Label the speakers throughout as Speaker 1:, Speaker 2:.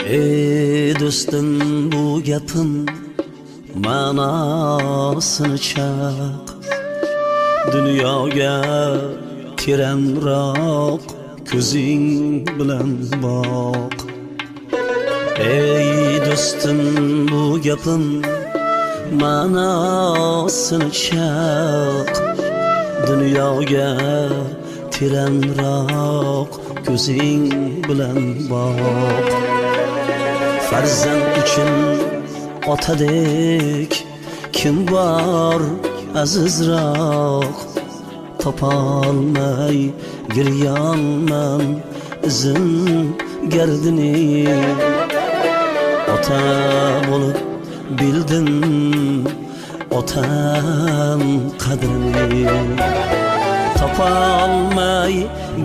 Speaker 1: Ey do'stim, bu gapim ma'nosini chaq. Dunyoga teranroq ko'zing bilan boq. Ey do'stim, bu gapim ma'nosini chaq. Dunyoga teranroq ko'zing bilan boq. Farzand uchun otadek kim bor azizroq? Topolmay giryonman izin gardini. Ota bo'lib bildim otam qadrini. Topolmay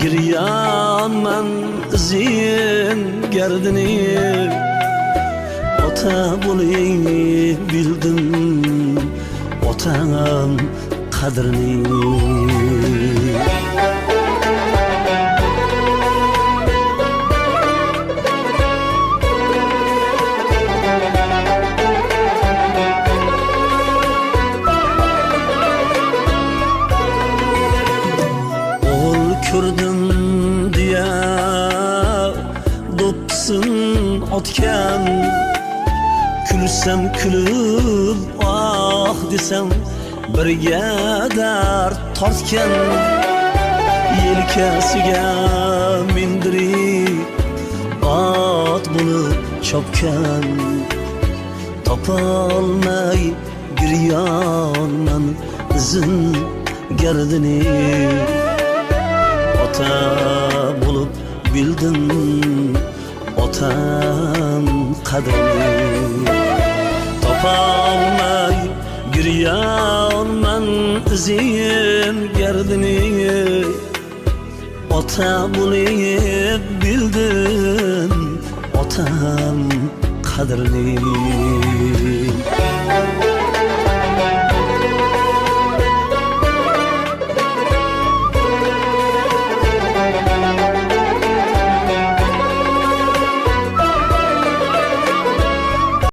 Speaker 1: giryonman izin gardini. Ota bo'lib bildim otam qadrini. Ko'rdim diye do'psin otgan, kulsam kulib ah desam birga dard tortgan. Yelkasiga mindirib ot bo'lib chopgan. Topolmay giryonman izin gardini. Ota bo'lib bildim otam qadrini. Topolmay giryonman izin gardini. Ota bo'lib bildim otam qadrini.